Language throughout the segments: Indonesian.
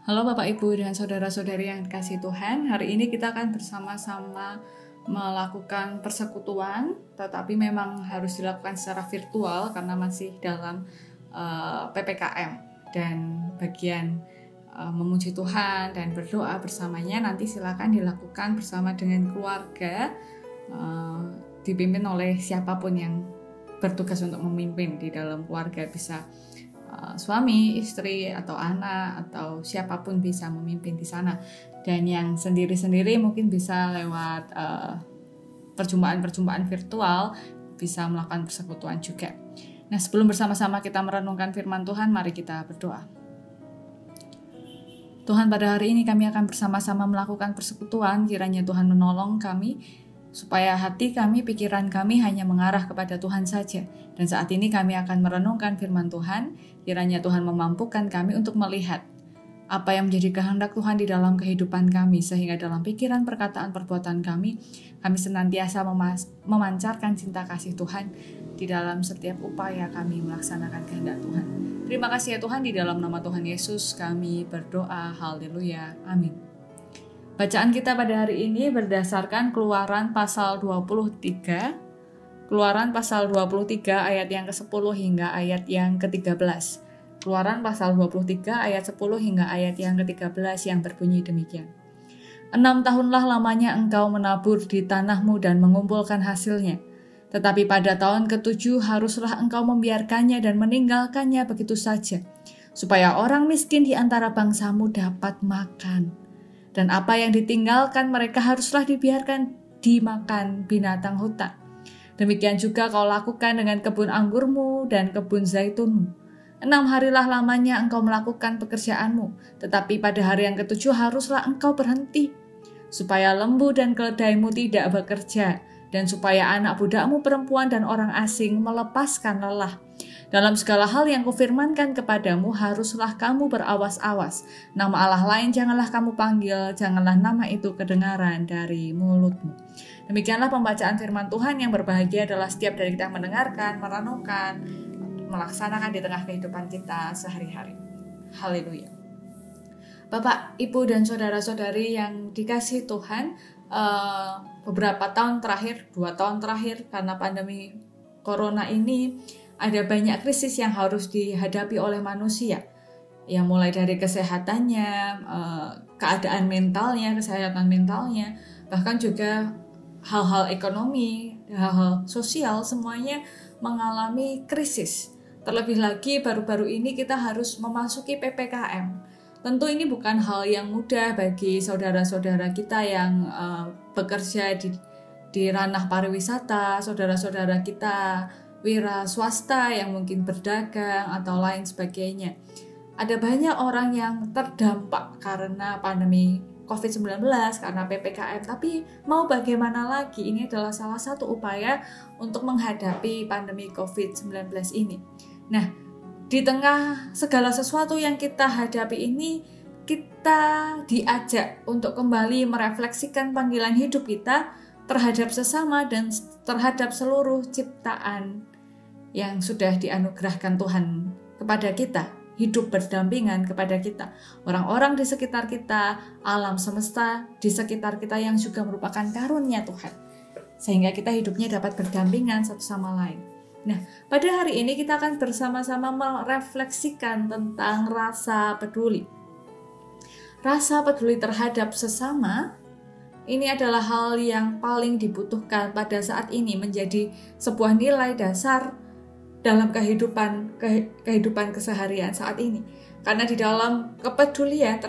Halo Bapak Ibu dan saudara-saudari yang dikasihi Tuhan. Hari ini kita akan bersama-sama melakukan persekutuan, tetapi memang harus dilakukan secara virtual karena masih dalam PPKM. Dan bagian memuji Tuhan dan berdoa bersamanya nanti silakan dilakukan bersama dengan keluarga, dipimpin oleh siapapun yang bertugas untuk memimpin di dalam keluarga, bisa suami, istri, atau anak, atau siapapun bisa memimpin di sana. Dan yang sendiri-sendiri mungkin bisa lewat perjumpaan-perjumpaan virtual, bisa melakukan persekutuan juga. Nah, sebelum bersama-sama kita merenungkan firman Tuhan, mari kita berdoa. Tuhan, pada hari ini kami akan bersama-sama melakukan persekutuan. Kiranya Tuhan menolong kami, supaya hati kami, pikiran kami hanya mengarah kepada Tuhan saja. Dan saat ini kami akan merenungkan firman Tuhan. Kiranya Tuhan memampukan kami untuk melihat apa yang menjadi kehendak Tuhan di dalam kehidupan kami, sehingga dalam pikiran, perkataan, perbuatan kami senantiasa memancarkan cinta kasih Tuhan di dalam setiap upaya kami melaksanakan kehendak Tuhan. Terima kasih ya Tuhan, di dalam nama Tuhan Yesus kami berdoa. Haleluya. Amin. Bacaan kita pada hari ini berdasarkan Keluaran pasal 23. Keluaran pasal 23 ayat yang ke-10 hingga ayat yang ke-13. Keluaran pasal 23 ayat 10 hingga ayat yang ke-13 yang berbunyi demikian. 6 tahunlah lamanya engkau menabur di tanahmu dan mengumpulkan hasilnya. Tetapi pada tahun ke-7 haruslah engkau membiarkannya dan meninggalkannya begitu saja, supaya orang miskin di antara bangsamu dapat makan. Dan apa yang ditinggalkan mereka haruslah dibiarkan dimakan binatang hutan. Demikian juga kau lakukan dengan kebun anggurmu dan kebun zaitunmu. 6 harilah lamanya engkau melakukan pekerjaanmu, tetapi pada hari yang ke-7 haruslah engkau berhenti, supaya lembu dan keledaimu tidak bekerja, dan supaya anak budakmu perempuan dan orang asing melepaskan lelah. Dalam segala hal yang kufirmankan kepadamu, haruslah kamu berawas-awas. Nama Allah lain janganlah kamu panggil, janganlah nama itu kedengaran dari mulutmu. Demikianlah pembacaan firman Tuhan. Yang berbahagia adalah setiap dari kita mendengarkan, merenungkan, melaksanakan di tengah kehidupan kita sehari-hari. Haleluya. Bapak, Ibu, dan saudara-saudari yang dikasihi Tuhan, beberapa tahun terakhir, 2 tahun terakhir, karena pandemi Corona ini, ada banyak krisis yang harus dihadapi oleh manusia. Yang mulai dari kesehatannya, keadaan mentalnya, kesehatan mentalnya, bahkan juga hal-hal ekonomi, hal-hal sosial, semuanya mengalami krisis. Terlebih lagi baru-baru ini kita harus memasuki PPKM. Tentu ini bukan hal yang mudah bagi saudara-saudara kita yang bekerja di ranah pariwisata, saudara-saudara kita wira swasta yang mungkin berdagang atau lain sebagainya. Ada banyak orang yang terdampak karena pandemi COVID-19, karena PPKM, tapi mau bagaimana lagi, ini adalah salah satu upaya untuk menghadapi pandemi COVID-19 ini. Nah, di tengah segala sesuatu yang kita hadapi ini, kita diajak untuk kembali merefleksikan panggilan hidup kita terhadap sesama dan terhadap seluruh ciptaan yang sudah dianugerahkan Tuhan kepada kita, hidup berdampingan kepada kita, orang-orang di sekitar kita, alam semesta di sekitar kita yang juga merupakan karunia Tuhan, sehingga kita hidupnya dapat berdampingan satu sama lain. Nah, pada hari ini kita akan bersama-sama merefleksikan tentang rasa peduli. Rasa peduli terhadap sesama ini adalah hal yang paling dibutuhkan pada saat ini, menjadi sebuah nilai dasar dalam kehidupan keseharian saat ini. Karena di dalam kepedulian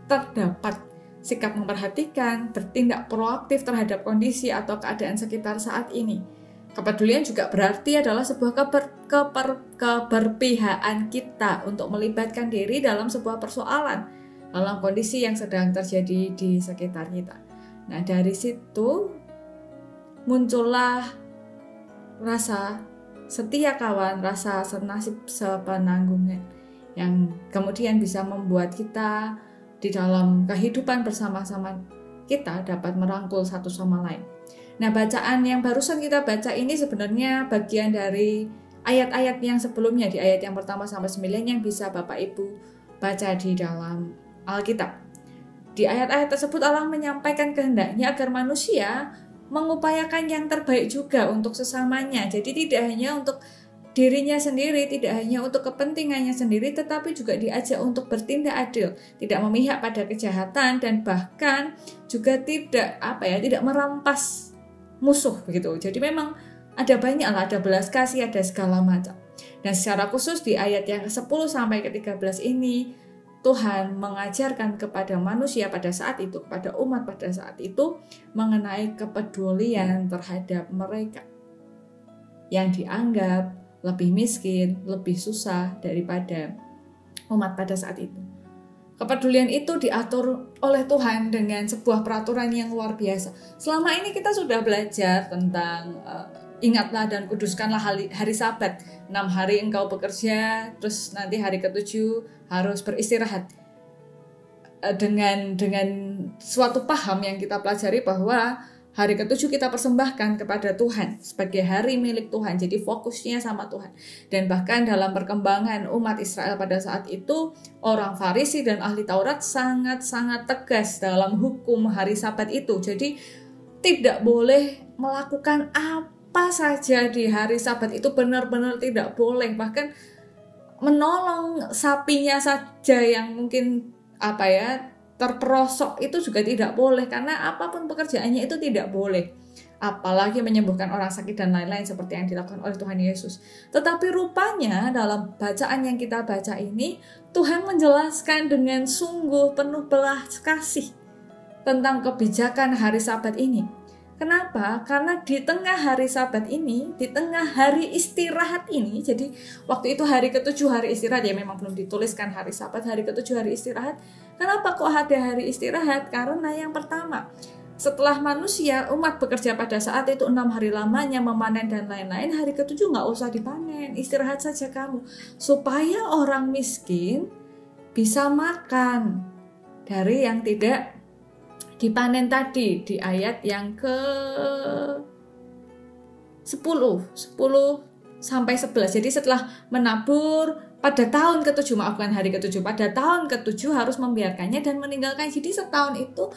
terdapat sikap memperhatikan, bertindak proaktif terhadap kondisi atau keadaan sekitar saat ini. Kepedulian juga berarti adalah sebuah keberpihakan kita untuk melibatkan diri dalam sebuah persoalan, dalam kondisi yang sedang terjadi di sekitar kita. Nah, dari situ muncullah rasa setia kawan, rasa senasib sepenanggungan, yang kemudian bisa membuat kita di dalam kehidupan bersama-sama kita dapat merangkul satu sama lain. Nah, bacaan yang barusan kita baca ini sebenarnya bagian dari ayat-ayat yang sebelumnya, di ayat yang pertama sampai 9 yang bisa Bapak Ibu baca di dalam Alkitab. Di ayat-ayat tersebut Allah menyampaikan kehendaknya agar manusia mengupayakan yang terbaik juga untuk sesamanya. Jadi tidak hanya untuk dirinya sendiri, tidak hanya untuk kepentingannya sendiri, tetapi juga diajak untuk bertindak adil, tidak memihak pada kejahatan, dan bahkan juga tidak merampas musuh begitu. Jadi memang ada banyak lah, ada belas kasih, ada segala macam. Dan secara khusus di ayat yang ke-10 sampai ke-13 ini, Tuhan mengajarkan kepada manusia pada saat itu, kepada umat pada saat itu, mengenai kepedulian terhadap mereka yang dianggap lebih miskin, lebih susah daripada umat pada saat itu. Kepedulian itu diatur oleh Tuhan dengan sebuah peraturan yang luar biasa. Selama ini kita sudah belajar tentang ingatlah dan kuduskanlah hari Sabat. 6 hari engkau bekerja, terus nanti hari ke-7 harus beristirahat. Dengan suatu paham yang kita pelajari bahwa hari ke-7 kita persembahkan kepada Tuhan sebagai hari milik Tuhan. Jadi fokusnya sama Tuhan. Dan bahkan dalam perkembangan umat Israel pada saat itu, orang Farisi dan ahli Taurat sangat-sangat tegas dalam hukum hari Sabat itu. Jadi tidak boleh melakukan apa saja di hari Sabat itu, benar-benar tidak boleh. Bahkan menolong sapinya saja yang mungkin terperosok itu juga tidak boleh, karena apapun pekerjaannya itu tidak boleh. Apalagi menyembuhkan orang sakit dan lain-lain seperti yang dilakukan oleh Tuhan Yesus. Tetapi rupanya dalam bacaan yang kita baca ini, Tuhan menjelaskan dengan sungguh penuh belas kasih tentang kebijakan hari Sabat ini. Kenapa? Karena di tengah hari Sabat ini, di tengah hari istirahat ini, jadi waktu itu hari ke-7 hari istirahat, ya memang belum dituliskan hari Sabat, hari ke-7 hari istirahat. Kenapa kok ada hari istirahat? Karena yang pertama, setelah manusia, umat bekerja pada saat itu 6 hari lamanya memanen dan lain-lain, hari ke-7 nggak usah dipanen, istirahat saja kamu. Supaya orang miskin bisa makan dari yang tidak dipanen tadi di ayat yang ke-10 sampai 11. Jadi setelah menabur pada tahun ke-7, maafkan hari ke-7, pada tahun ke-7 harus membiarkannya dan meninggalkan. Jadi setahun itu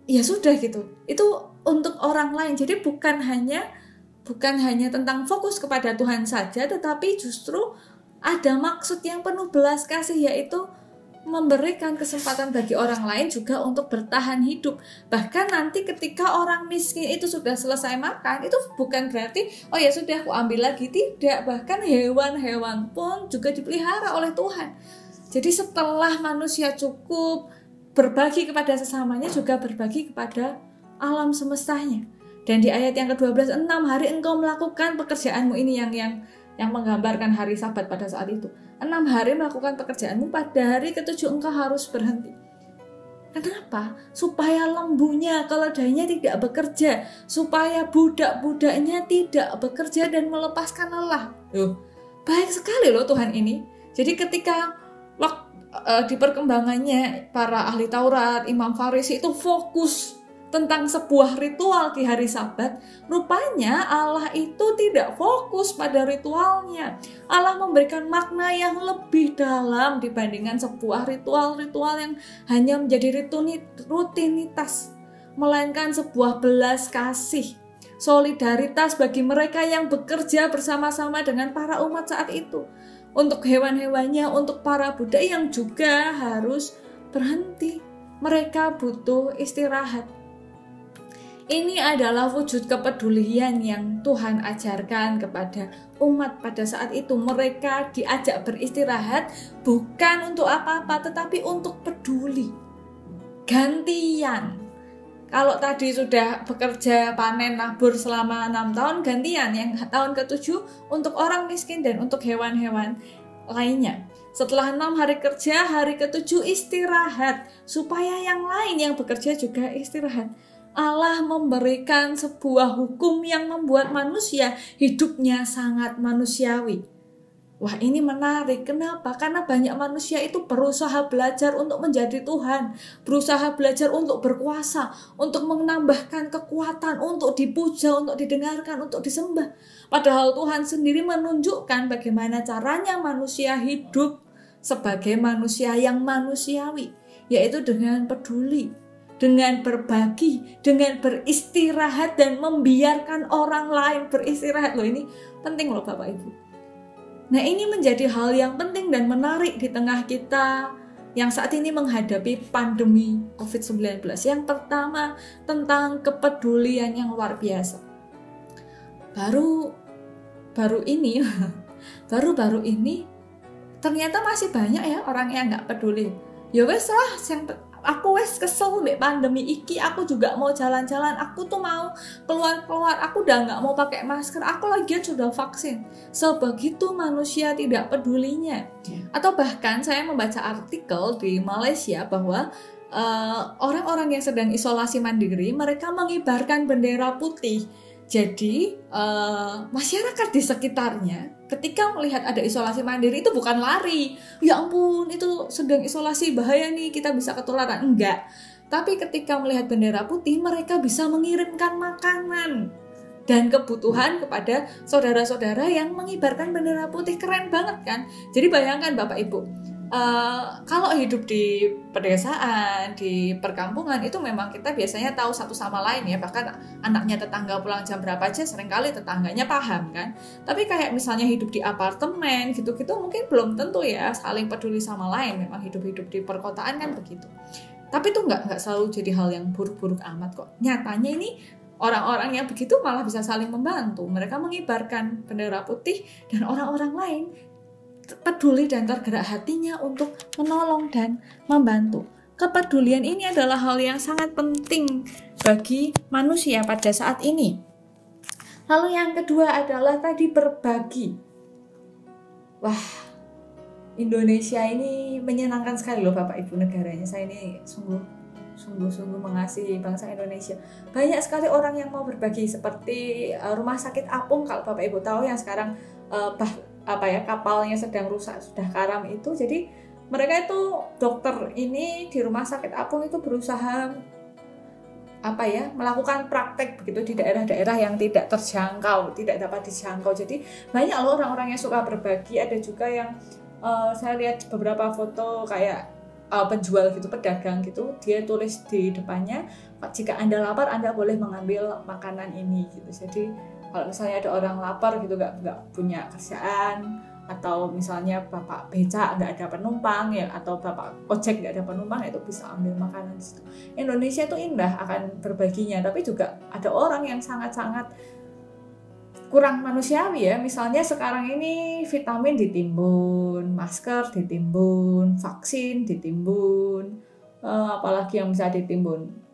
ya sudah gitu. Itu untuk orang lain. Jadi bukan hanya tentang fokus kepada Tuhan saja, tetapi justru ada maksud yang penuh belas kasih, yaitu memberikan kesempatan bagi orang lain juga untuk bertahan hidup. Bahkan nanti ketika orang miskin itu sudah selesai makan, itu bukan berarti oh ya sudah aku ambil lagi, tidak. Bahkan hewan-hewan pun juga dipelihara oleh Tuhan. Jadi setelah manusia cukup berbagi kepada sesamanya, juga berbagi kepada alam semestanya. Dan di ayat yang ke-12, 6 hari engkau melakukan pekerjaanmu, ini yang menggambarkan hari Sabat pada saat itu. 6 hari melakukan pekerjaanmu, pada hari ke-7 engkau harus berhenti. Kenapa? Supaya lembunya, keledainya tidak bekerja, supaya budak-budaknya tidak bekerja dan melepaskan lelah. Baik sekali loh Tuhan ini. Jadi ketika di perkembangannya para ahli Taurat, Imam Farisi itu fokus tentang sebuah ritual di hari Sabat, rupanya Allah itu tidak fokus pada ritualnya. Allah memberikan makna yang lebih dalam dibandingkan sebuah ritual-ritual yang hanya menjadi rutinitas, melainkan sebuah belas kasih, solidaritas bagi mereka yang bekerja bersama-sama dengan para umat saat itu, untuk hewan-hewannya, untuk para budak yang juga harus berhenti. Mereka butuh istirahat. Ini adalah wujud kepedulian yang Tuhan ajarkan kepada umat pada saat itu. Mereka diajak beristirahat bukan untuk apa-apa, tetapi untuk peduli. Gantian. Kalau tadi sudah bekerja panen nabur selama 6 tahun, gantian yang tahun ke-7 untuk orang miskin dan untuk hewan-hewan lainnya. Setelah 6 hari kerja, hari ke-7 istirahat, supaya yang lain yang bekerja juga istirahat. Allah memberikan sebuah hukum yang membuat manusia hidupnya sangat manusiawi. Wah, ini menarik. Kenapa? Karena banyak manusia itu berusaha belajar untuk menjadi Tuhan, berusaha belajar untuk berkuasa, untuk menambahkan kekuatan, untuk dipuja, untuk didengarkan, untuk disembah. Padahal Tuhan sendiri menunjukkan bagaimana caranya manusia hidup sebagai manusia yang manusiawi, yaitu dengan peduli, dengan berbagi, dengan beristirahat dan membiarkan orang lain beristirahat. Loh, ini penting loh Bapak Ibu. Nah, ini menjadi hal yang penting dan menarik di tengah kita yang saat ini menghadapi pandemi COVID-19. Yang pertama, tentang kepedulian yang luar biasa. Baru ini ternyata masih banyak ya orang yang nggak peduli. Ya wes lah, aku wes kesel mbak pandemi iki, aku juga mau jalan-jalan, aku tuh mau keluar-keluar, aku udah nggak mau pakai masker, aku lagian sudah vaksin. Sebegitu manusia tidak pedulinya. Atau bahkan saya membaca artikel di Malaysia bahwa orang-orang yang sedang isolasi mandiri, mereka mengibarkan bendera putih. Jadi masyarakat di sekitarnya ketika melihat ada isolasi mandiri itu bukan lari, ya ampun itu sedang isolasi bahaya nih kita bisa ketularan, enggak. Tapi ketika melihat bendera putih mereka bisa mengirimkan makanan dan kebutuhan kepada saudara-saudara yang mengibarkan bendera putih. Keren banget kan? Jadi bayangkan Bapak Ibu, kalau hidup di pedesaan, di perkampungan itu memang kita biasanya tahu satu sama lain ya, bahkan anaknya tetangga pulang jam berapa aja seringkali tetangganya paham kan. Tapi kayak misalnya hidup di apartemen gitu-gitu mungkin belum tentu ya saling peduli sama lain. Memang hidup-hidup di perkotaan kan begitu. Tapi itu nggak selalu jadi hal yang buruk-buruk amat kok. Nyatanya ini orang-orang yang begitu malah bisa saling membantu. Mereka mengibarkan bendera putih dan orang-orang lain peduli dan tergerak hatinya untuk menolong dan membantu. Kepedulian ini adalah hal yang sangat penting bagi manusia pada saat ini. Lalu yang kedua adalah tadi berbagi. Wah, Indonesia ini menyenangkan sekali loh Bapak Ibu negaranya. Saya ini sungguh mengasihi bangsa Indonesia. Banyak sekali orang yang mau berbagi, seperti rumah sakit apung kalau Bapak Ibu tahu yang sekarang kapalnya sedang rusak, sudah karam itu. Jadi mereka itu dokter ini di rumah sakit apung itu berusaha melakukan praktek begitu di daerah-daerah yang tidak terjangkau, tidak dapat dijangkau. Jadi banyak loh orang-orang yang suka berbagi. Ada juga yang saya lihat beberapa foto kayak penjual gitu, pedagang gitu, dia tulis di depannya, jika Anda lapar Anda boleh mengambil makanan ini gitu. Jadi kalau misalnya ada orang lapar gitu, nggak punya kerjaan, atau misalnya bapak becak nggak ada penumpang ya, atau bapak ojek nggak ada penumpang, itu bisa ambil makanan di situ. Indonesia itu indah akan berbaginya, tapi juga ada orang yang sangat-sangat kurang manusiawi ya. Misalnya sekarang ini vitamin ditimbun, masker ditimbun, vaksin ditimbun, apalagi yang bisa ditimbun,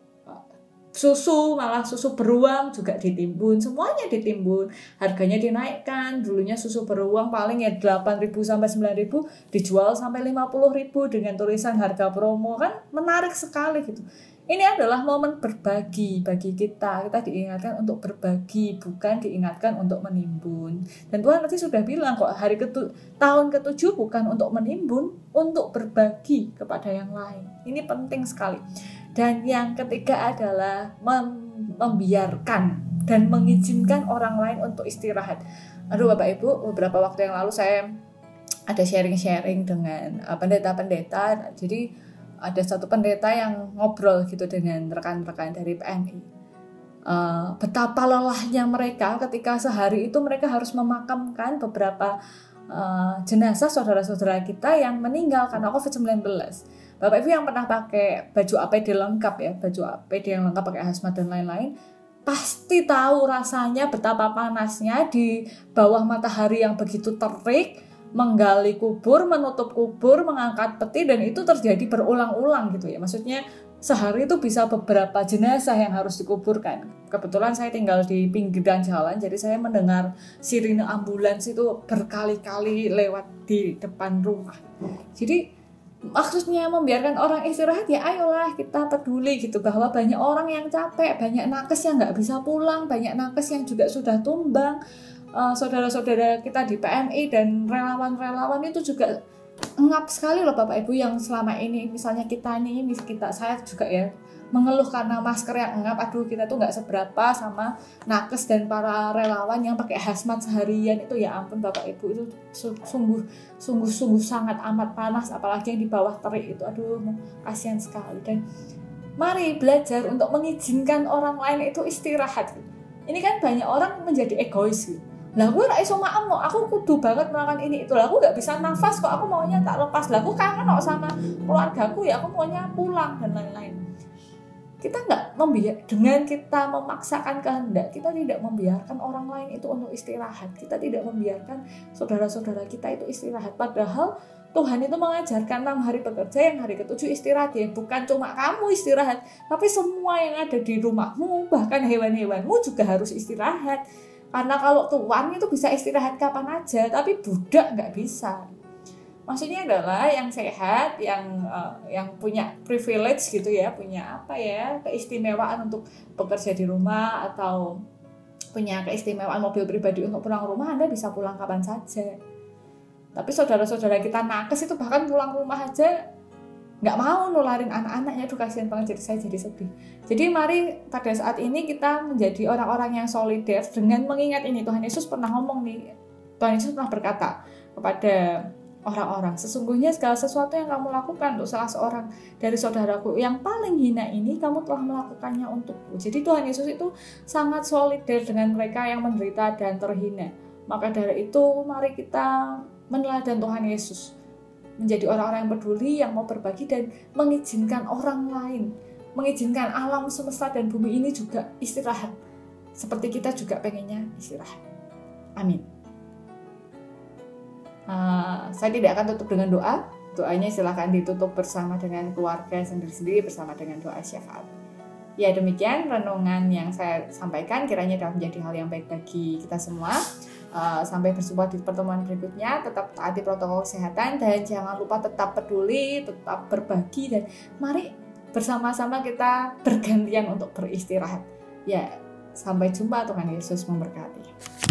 susu, malah susu beruang juga ditimbun, semuanya ditimbun, harganya dinaikkan. Dulunya susu beruang paling ya 8.000 sampai 9.000, dijual sampai 50.000 dengan tulisan harga promo. Kan menarik sekali gitu. Ini adalah momen berbagi bagi kita. Kita diingatkan untuk berbagi, bukan diingatkan untuk menimbun. Dan Tuhan nanti sudah bilang kok, tahun ke-7 bukan untuk menimbun, untuk berbagi kepada yang lain. Ini penting sekali. Dan yang ketiga adalah membiarkan dan mengizinkan orang lain untuk istirahat. Aduh Bapak Ibu, beberapa waktu yang lalu saya ada sharing-sharing dengan pendeta-pendeta. Jadi ada satu pendeta yang ngobrol gitu dengan rekan-rekan dari PMI. Betapa lelahnya mereka ketika sehari itu mereka harus memakamkan beberapa jenazah saudara-saudara kita yang meninggal karena COVID-19. Bapak Ibu yang pernah pakai baju APD lengkap ya, baju APD yang lengkap pakai hazmat dan lain-lain, pasti tahu rasanya betapa panasnya di bawah matahari yang begitu terik, menggali kubur, menutup kubur, mengangkat peti, dan itu terjadi berulang-ulang gitu ya. Maksudnya sehari itu bisa beberapa jenazah yang harus dikuburkan. Kebetulan saya tinggal di pinggiran jalan, jadi saya mendengar sirine ambulans itu berkali-kali lewat di depan rumah. Jadi maksudnya membiarkan orang istirahat, ya ayolah kita peduli gitu, bahwa banyak orang yang capek, banyak nakes yang nggak bisa pulang, banyak nakes yang juga sudah tumbang. Saudara-saudara kita di PMI dan relawan-relawan itu juga ngap sekali loh Bapak Ibu yang selama ini misalnya saya juga ya mengeluh karena masker yang ngap. Aduh, kita tuh nggak seberapa sama nakes dan para relawan yang pakai hazmat seharian itu. Ya ampun Bapak Ibu, itu sungguh sangat amat panas, apalagi yang di bawah terik itu. Aduh, kasihan sekali. Dan mari belajar untuk mengizinkan orang lain itu istirahat. Ini kan banyak orang menjadi egois gitu. Lah gue gak iso maem, aku kudu banget melakukan ini itu. Lah aku gak bisa nafas kok, aku maunya tak lepas. Lah aku kangen kok sama keluargaku ya, aku maunya pulang dan lain-lain. Kita nggak dengan kita memaksakan kehendak, kita tidak membiarkan orang lain itu untuk istirahat. Kita tidak membiarkan saudara-saudara kita itu istirahat. Padahal Tuhan itu mengajarkan 6 hari bekerja, yang hari ke-7 istirahat. Ya bukan cuma kamu istirahat, tapi semua yang ada di rumahmu, bahkan hewan-hewanmu juga harus istirahat. Karena kalau tuan itu bisa istirahat kapan aja, tapi budak nggak bisa. Maksudnya adalah yang sehat, yang punya privilege gitu ya, punya keistimewaan untuk bekerja di rumah, atau punya keistimewaan mobil pribadi untuk pulang rumah, Anda bisa pulang kapan saja. Tapi saudara-saudara kita nakes itu bahkan pulang rumah aja nggak mau nularin anak-anaknya. Aduh, kasihan banget, jadi saya jadi sedih. Jadi mari pada saat ini kita menjadi orang-orang yang solider dengan mengingat ini. Tuhan Yesus pernah ngomong nih, Tuhan Yesus pernah berkata kepada orang-orang, sesungguhnya segala sesuatu yang kamu lakukan untuk salah seorang dari saudaraku yang paling hina ini, kamu telah melakukannya untukku. Jadi Tuhan Yesus itu sangat solider dengan mereka yang menderita dan terhina. Maka dari itu mari kita meneladan Tuhan Yesus, menjadi orang-orang yang peduli, yang mau berbagi dan mengizinkan orang lain, mengizinkan alam semesta dan bumi ini juga istirahat, seperti kita juga pengennya istirahat. Amin. Saya tidak akan tutup dengan doa. Doanya silakan ditutup bersama dengan keluarga sendiri-sendiri, bersama dengan doa syafaat. Ya, demikian renungan yang saya sampaikan, kiranya dapat menjadi hal yang baik bagi kita semua. Sampai berjumpa di pertemuan berikutnya. Tetap taati protokol kesehatan dan jangan lupa tetap peduli, tetap berbagi, dan mari bersama-sama kita bergantian untuk beristirahat. Ya, sampai jumpa. Tuhan Yesus memberkati.